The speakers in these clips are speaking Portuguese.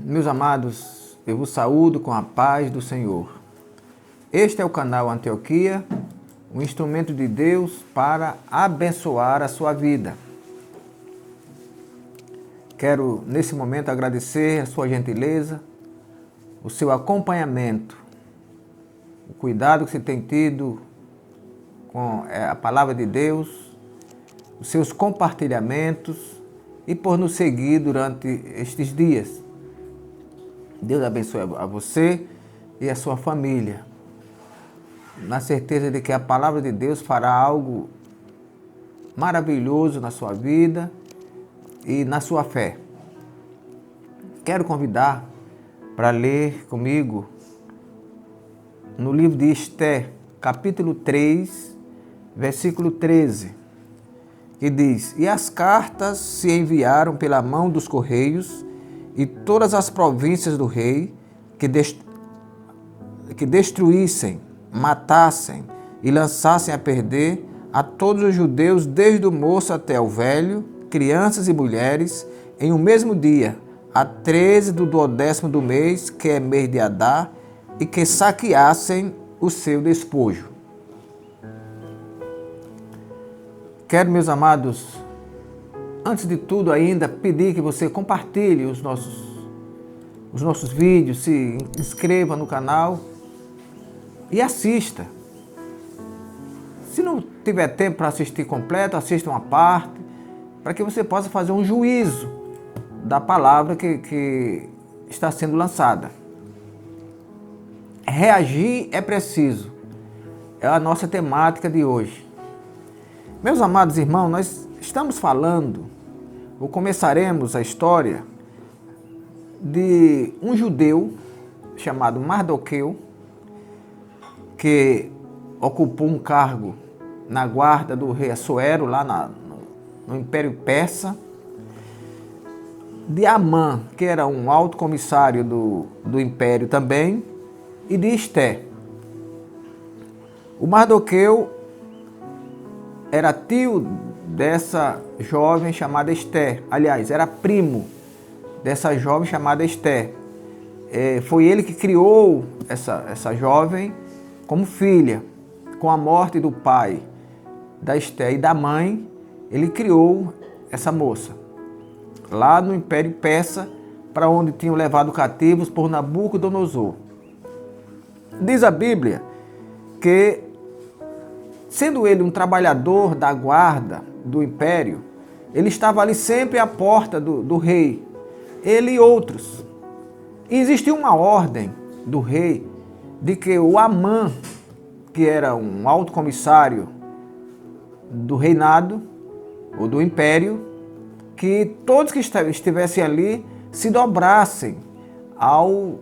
Meus amados, eu vos saúdo com a paz do Senhor. Este é o canal Antioquia, um instrumento de Deus para abençoar a sua vida. Quero, nesse momento, agradecer a sua gentileza, o seu acompanhamento, o cuidado que você tem tido com a palavra de Deus, os seus compartilhamentos e por nos seguir durante estes dias. Deus abençoe a você e a sua família, na certeza de que a palavra de Deus fará algo maravilhoso na sua vida e na sua fé. Quero convidar para ler comigo no livro de Esther, capítulo 3, versículo 13, que diz: E as cartas se enviaram pela mão dos correios, e todas as províncias do rei que destruíssem, matassem e lançassem a perder a todos os judeus, desde o moço até o velho, crianças e mulheres, em um mesmo dia, a 13 do 12º do mês, que é mês de Adar, e que saqueassem o seu despojo. Quero, meus amados, antes de tudo ainda, pedir que você compartilhe os nossos vídeos, se inscreva no canal e assista. Se não tiver tempo para assistir completo, assista uma parte, para que você possa fazer um juízo da palavra que está sendo lançada. Reagir é preciso. É a nossa temática de hoje. Meus amados irmãos, nós estamos falando, ou começaremos a história de um judeu chamado Mardoqueu, que ocupou um cargo na guarda do rei Assuero, lá no Império Persa, de Amã, que era um alto comissário do Império também, e de Esther. O Mardoqueu era tio dessa jovem chamada Esther. Aliás, era primo dessa jovem chamada Esther. Foi ele que criou essa jovem como filha. Com a morte do pai da Esther e da mãe, ele criou essa moça lá no Império Persa, para onde tinham levado cativos por Nabucodonosor. Diz a Bíblia que, sendo ele um trabalhador da guarda do império, ele estava ali sempre à porta do rei, ele e outros. E existia uma ordem do rei de que o Amã, que era um alto comissário do reinado ou do império, que todos que estivessem ali se dobrassem ao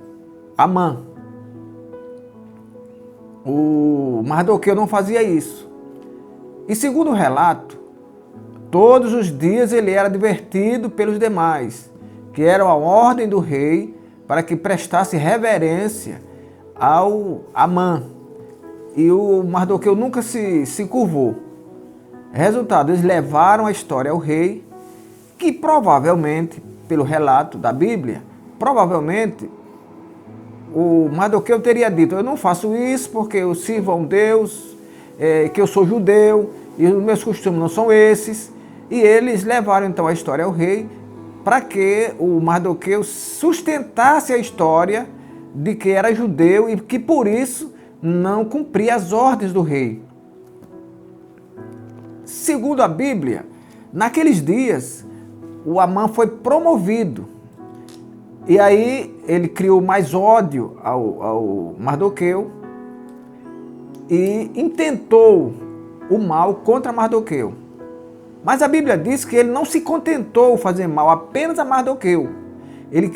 Amã. O Mardoqueu não fazia isso. E segundo o relato, todos os dias ele era advertido pelos demais, que era a ordem do rei para que prestasse reverência ao Amã. E o Mardoqueu nunca se curvou. Resultado, eles levaram a história ao rei, que provavelmente, pelo relato da Bíblia, provavelmente o Mardoqueu teria dito: eu não faço isso porque eu sirvo a um Deus, que eu sou judeu e os meus costumes não são esses. E eles levaram então a história ao rei para que o Mardoqueu sustentasse a história de que era judeu e que por isso não cumpria as ordens do rei. Segundo a Bíblia, naqueles dias o Amã foi promovido. E aí ele criou mais ódio ao Mardoqueu e intentou o mal contra Mardoqueu. Mas a Bíblia diz que ele não se contentou fazer mal apenas a Mardoqueu. Ele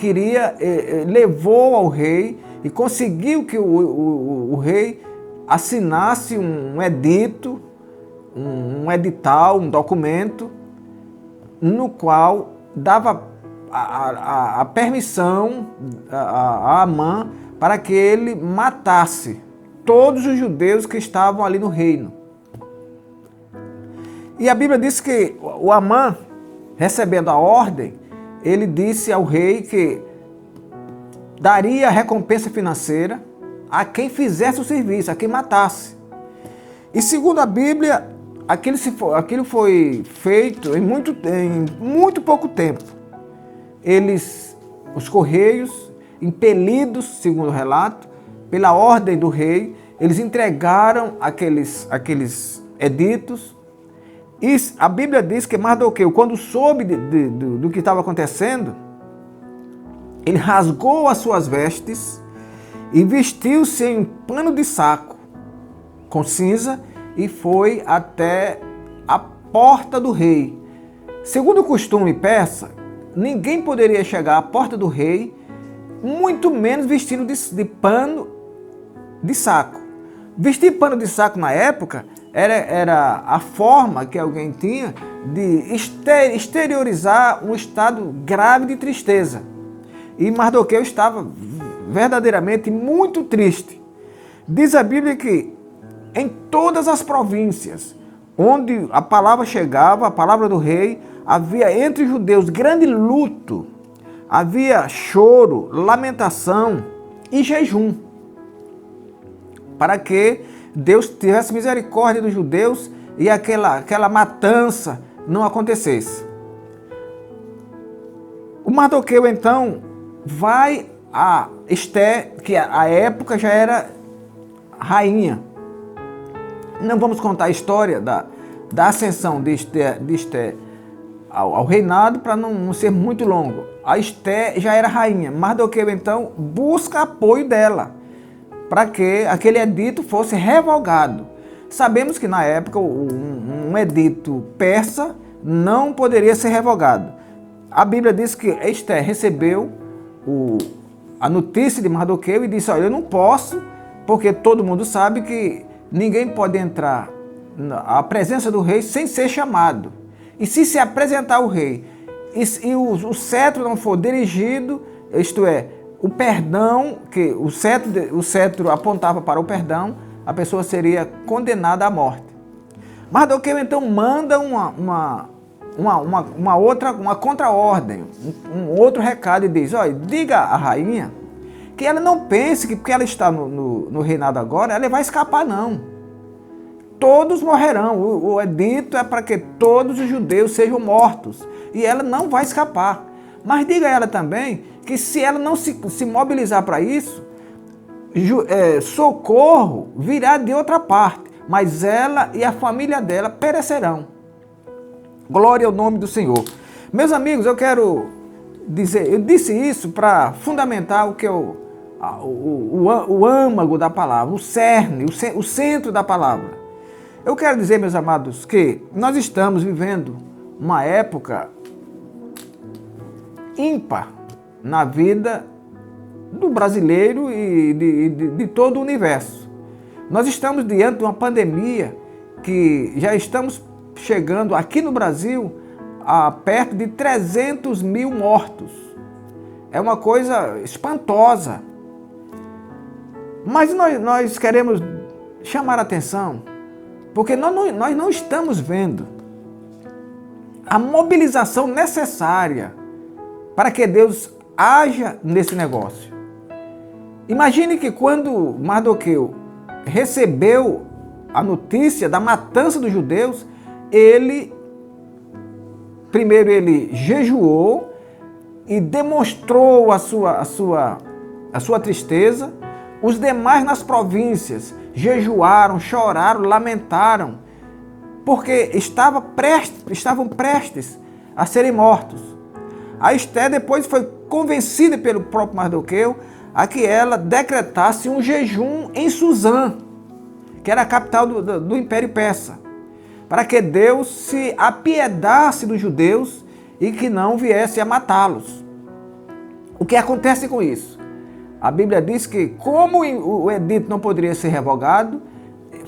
levou ao rei e conseguiu que o rei assinasse um edito, um edital, um documento, no qual dava a permissão a Amã para que ele matasse todos os judeus que estavam ali no reino. E a Bíblia diz que o Amã, recebendo a ordem, ele disse ao rei que daria recompensa financeira a quem fizesse o serviço, a quem matasse. E segundo a Bíblia, aquilo foi feito em muito pouco tempo. Os correios, impelidos, segundo o relato, pela ordem do rei, eles entregaram aqueles editos. E a Bíblia diz que Mardoqueu, quando soube do que estava acontecendo, ele rasgou as suas vestes e vestiu-se em um pano de saco com cinza e foi até a porta do rei. Segundo o costume persa, ninguém poderia chegar à porta do rei, muito menos vestido de pano de saco. Vestir pano de saco na época era a forma que alguém tinha de exteriorizar um estado grave de tristeza. E Mardoqueu estava verdadeiramente muito triste. Diz a Bíblia que em todas as províncias onde a palavra chegava, a palavra do rei, havia entre os judeus grande luto, havia choro, lamentação e jejum, para que Deus tivesse misericórdia dos judeus e aquela matança não acontecesse. O Mardoqueu, então, vai a Esté, que à época já era rainha. Não vamos contar a história da ascensão de Esté ao reinado para não ser muito longo. A Esté já era rainha. Mardoqueu, então, busca apoio dela para que aquele edito fosse revogado. Sabemos que na época um edito persa não poderia ser revogado. A Bíblia diz que Esté recebeu a notícia de Mardoqueu e disse: olha, eu não posso, porque todo mundo sabe que ninguém pode entrar à presença do rei sem ser chamado. E se apresentar ao rei e o cetro não for dirigido, isto é, o perdão, que o cetro apontava para o perdão, a pessoa seria condenada à morte. Mardoqueu então manda uma contra-ordem, um outro recado e diz: olha, diga à rainha que ela não pense que porque ela está no reinado agora, ela vai escapar, não. Todos morrerão. O edito é para que todos os judeus sejam mortos. E ela não vai escapar. Mas diga a ela também que se ela não se mobilizar para isso, socorro virá de outra parte. Mas ela e a família dela perecerão. Glória ao nome do Senhor. Meus amigos, eu quero dizer, eu disse isso para fundamentar o âmago da palavra, o cerne, o centro da palavra. Eu quero dizer, meus amados, que nós estamos vivendo uma época ímpar na vida do brasileiro e de todo o universo. Nós estamos diante de uma pandemia que já estamos chegando aqui no Brasil a perto de 300 mil mortos. É uma coisa espantosa. Mas nós queremos chamar a atenção, porque nós não estamos vendo a mobilização necessária para que Deus haja nesse negócio. Imagine que quando Mardoqueu recebeu a notícia da matança dos judeus, primeiro ele jejuou e demonstrou a sua tristeza. Os demais nas províncias jejuaram, choraram, lamentaram, porque estavam prestes a serem mortos. A Esté depois foi convencida pelo próprio Mardoqueu a que ela decretasse um jejum em Suzã, que era a capital do Império Persa, para que Deus se apiedasse dos judeus e que não viesse a matá-los. O que acontece com isso? A Bíblia diz que, como o edito não poderia ser revogado,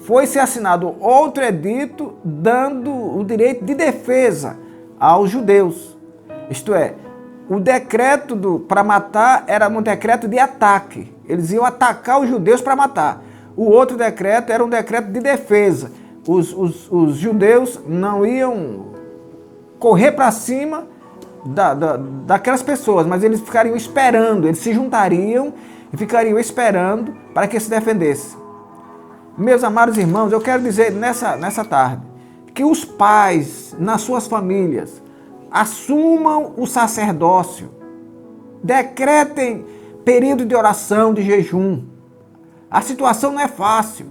foi-se assinado outro edito dando o direito de defesa aos judeus. Isto é, o decreto para matar era um decreto de ataque. Eles iam atacar os judeus para matar. O outro decreto era um decreto de defesa. Os judeus não iam correr para cima daquelas pessoas, mas eles ficariam esperando, eles se juntariam e ficariam esperando para que se defendesse. Meus amados irmãos, eu quero dizer nessa tarde que os pais, nas suas famílias, assumam o sacerdócio, decretem período de oração, de jejum. A situação não é fácil.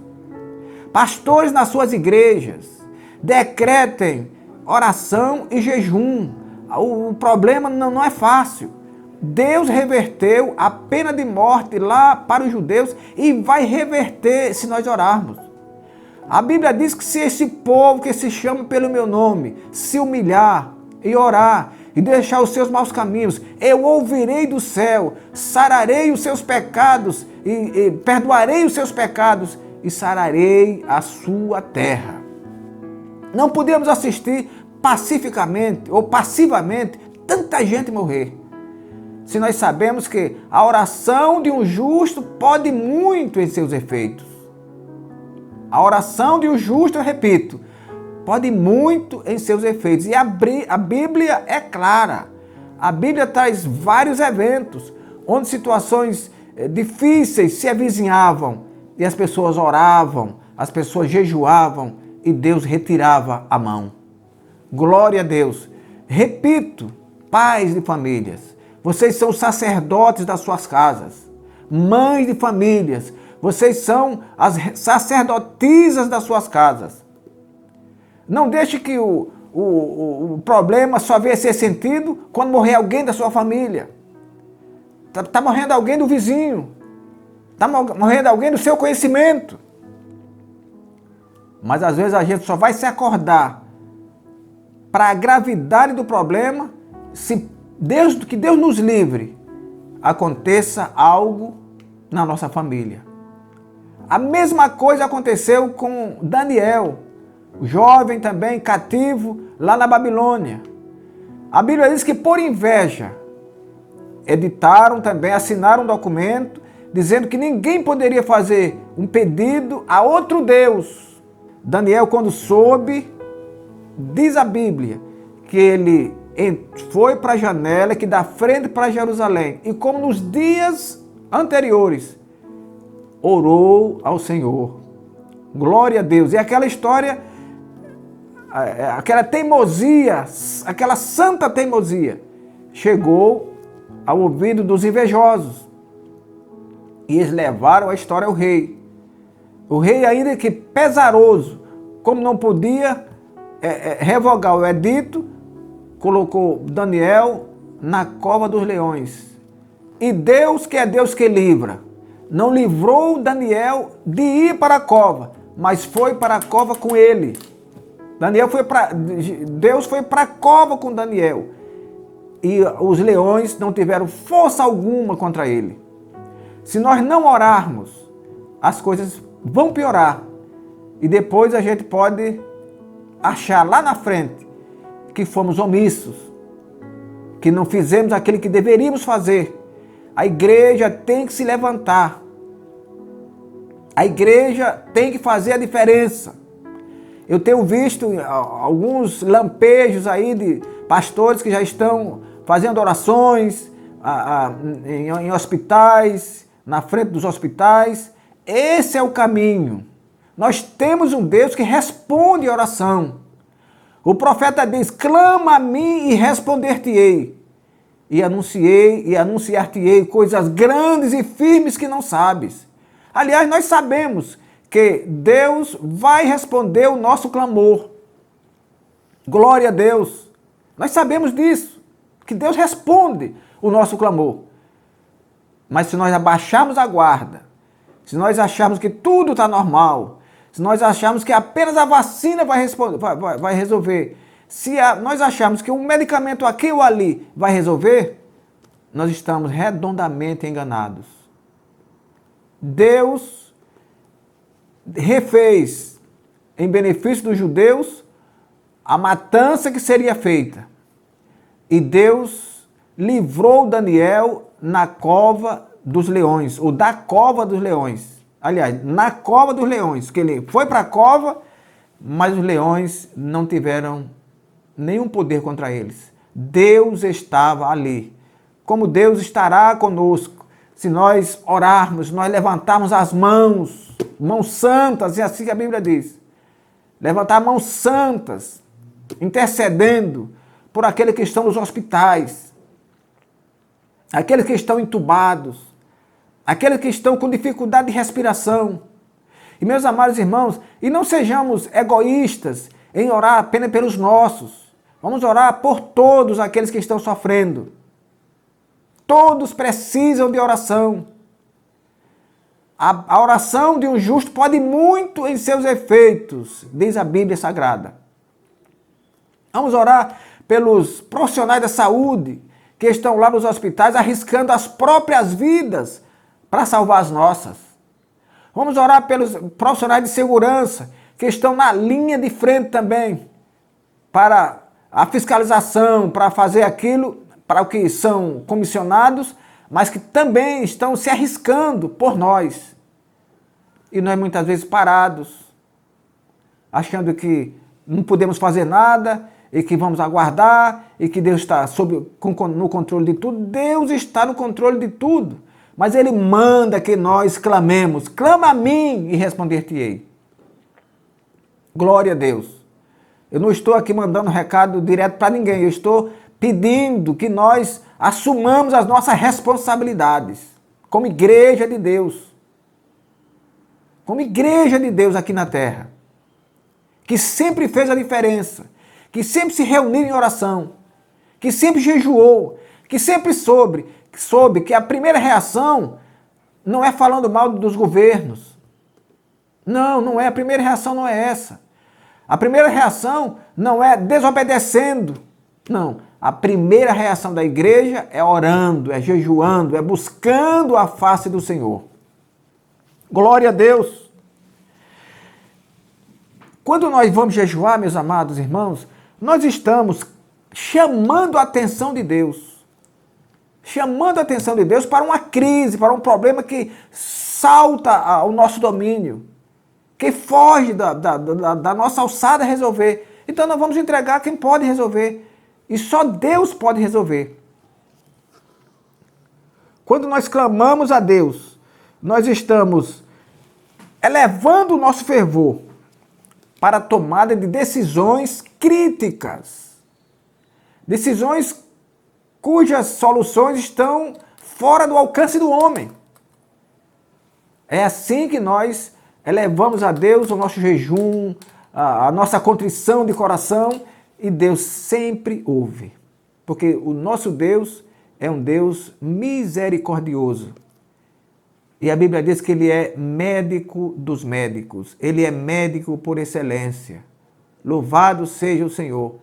Pastores nas suas igrejas, decretem oração e jejum. O problema não é fácil. Deus reverteu a pena de morte lá para os judeus e vai reverter se nós orarmos. A Bíblia diz que se esse povo que se chama pelo meu nome se humilhar e orar e deixar os seus maus caminhos, eu ouvirei do céu, sararei os seus pecados e perdoarei os seus pecados e sararei a sua terra. Não podemos assistir pacificamente ou passivamente tanta gente morrer. Se nós sabemos que a oração de um justo pode muito em seus efeitos. A oração de um justo, eu repito, pode muito em seus efeitos. E a Bíblia é clara. A Bíblia traz vários eventos onde situações difíceis se avizinhavam e as pessoas oravam, as pessoas jejuavam e Deus retirava a mão. Glória a Deus. Repito, pais de famílias, vocês são sacerdotes das suas casas, mães de famílias, vocês são as sacerdotisas das suas casas. Não deixe que o problema só venha a ser sentido quando morrer alguém da sua família. Está morrendo alguém do vizinho. Está morrendo alguém do seu conhecimento. Mas às vezes a gente só vai se acordar para a gravidade do problema se que Deus nos livre, aconteça algo na nossa família. A mesma coisa aconteceu com Daniel, o jovem também cativo lá na Babilônia. A Bíblia diz que por inveja editaram também, assinaram um documento dizendo que ninguém poderia fazer um pedido a outro Deus. Daniel, quando soube, diz a Bíblia que ele foi para a janela que dá frente para Jerusalém e como nos dias anteriores, orou ao Senhor. Glória a Deus. E aquela história, aquela teimosia, aquela santa teimosia, chegou ao ouvido dos invejosos. E eles levaram a história ao rei. O rei, ainda que pesaroso, como não podia revogar o edito, colocou Daniel na cova dos leões. E Deus, que é Deus que livra, não livrou Daniel de ir para a cova, mas foi para a cova com ele. Deus foi para a cova com Daniel. E os leões não tiveram força alguma contra ele. Se nós não orarmos, as coisas vão piorar. E depois a gente pode achar lá na frente que fomos omissos, que não fizemos aquilo que deveríamos fazer. A igreja tem que se levantar. A igreja tem que fazer a diferença. Eu tenho visto alguns lampejos aí de pastores que já estão fazendo orações em hospitais, na frente dos hospitais. Esse é o caminho. Nós temos um Deus que responde a oração. O profeta diz: clama a mim e responder-te-ei. E anunciar-te-ei coisas grandes e firmes que não sabes. Aliás, nós sabemos que Deus vai responder o nosso clamor. Glória a Deus. Nós sabemos disso, que Deus responde o nosso clamor. Mas se nós abaixarmos a guarda, se nós acharmos que tudo está normal, se nós acharmos que apenas a vacina vai resolver, se nós acharmos que um medicamento aqui ou ali vai resolver, nós estamos redondamente enganados. Deus refez, em benefício dos judeus, a matança que seria feita. E Deus livrou Daniel na cova dos leões, ou da cova dos leões. Aliás, na cova dos leões, que ele foi para a cova, mas os leões não tiveram nenhum poder contra eles. Deus estava ali. Como Deus estará conosco se nós orarmos, nós levantarmos as mãos, mãos santas, é assim que a Bíblia diz. Levantar mãos santas, intercedendo por aqueles que estão nos hospitais, aqueles que estão entubados, aqueles que estão com dificuldade de respiração. E meus amados irmãos, e não sejamos egoístas em orar apenas pelos nossos. Vamos orar por todos aqueles que estão sofrendo. Todos precisam de oração. A oração de um justo pode muito em seus efeitos, diz a Bíblia Sagrada. Vamos orar pelos profissionais da saúde que estão lá nos hospitais arriscando as próprias vidas para salvar as nossas. Vamos orar pelos profissionais de segurança que estão na linha de frente também para a fiscalização, para fazer aquilo para o que são comissionados, mas que também estão se arriscando por nós. E nós muitas vezes parados, achando que não podemos fazer nada e que vamos aguardar e que Deus está no controle de tudo. Deus está no controle de tudo, mas Ele manda que nós clamemos. Clama a mim e responder-te-ei. Glória a Deus. Eu não estou aqui mandando recado direto para ninguém, eu estou pedindo que nós assumamos as nossas responsabilidades como igreja de Deus. Como igreja de Deus aqui na terra. Que sempre fez a diferença. Que sempre se reuniu em oração. Que sempre jejuou. Que sempre soube que a primeira reação não é falando mal dos governos. Não é. A primeira reação não é essa. A primeira reação não é desobedecendo. Não. A primeira reação da igreja é orando, é jejuando, é buscando a face do Senhor. Glória a Deus. Quando nós vamos jejuar, meus amados irmãos, nós estamos chamando a atenção de Deus. Chamando a atenção de Deus para uma crise, para um problema que salta ao nosso domínio, que foge da nossa alçada a resolver. Então nós vamos entregar quem pode resolver. E só Deus pode resolver. Quando nós clamamos a Deus, nós estamos elevando o nosso fervor para a tomada de decisões críticas. Decisões cujas soluções estão fora do alcance do homem. É assim que nós elevamos a Deus o nosso jejum, a nossa contrição de coração, e Deus sempre ouve. Porque o nosso Deus é um Deus misericordioso. E a Bíblia diz que Ele é médico dos médicos. Ele é médico por excelência. Louvado seja o Senhor.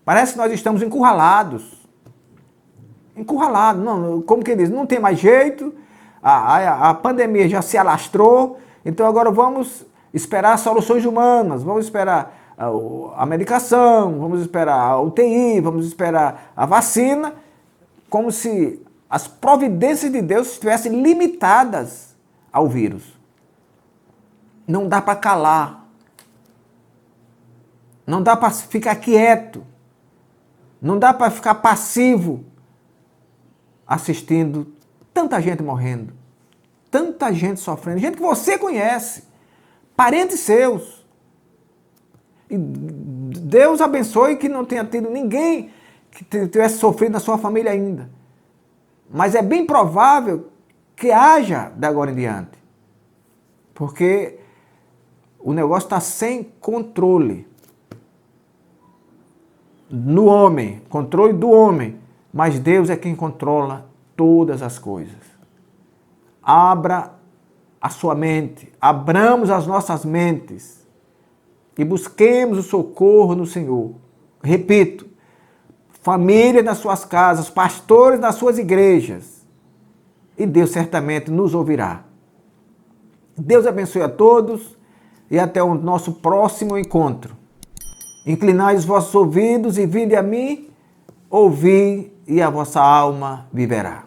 Parece que nós estamos encurralados. Encurralados. Não, como que diz? Não tem mais jeito. A pandemia já se alastrou. Então agora vamos esperar soluções humanas. Vamos esperar a medicação, vamos esperar a UTI, vamos esperar a vacina. Como se as providências de Deus estivessem limitadas ao vírus. Não dá para calar. Não dá para ficar quieto. Não dá para ficar passivo assistindo tanta gente morrendo. Tanta gente sofrendo. Gente que você conhece. Parentes seus. E Deus abençoe que não tenha tido ninguém que tivesse sofrido na sua família ainda. Mas é bem provável que haja de agora em diante. Porque o negócio está sem controle. No homem, controle do homem. Mas Deus é quem controla todas as coisas. Abra a sua mente, abramos as nossas mentes e busquemos o socorro no Senhor. Repito, famílias nas suas casas, pastores nas suas igrejas, e Deus certamente nos ouvirá. Deus abençoe a todos e até o nosso próximo encontro. Inclinai os vossos ouvidos e vinde a mim, ouvi e a vossa alma viverá.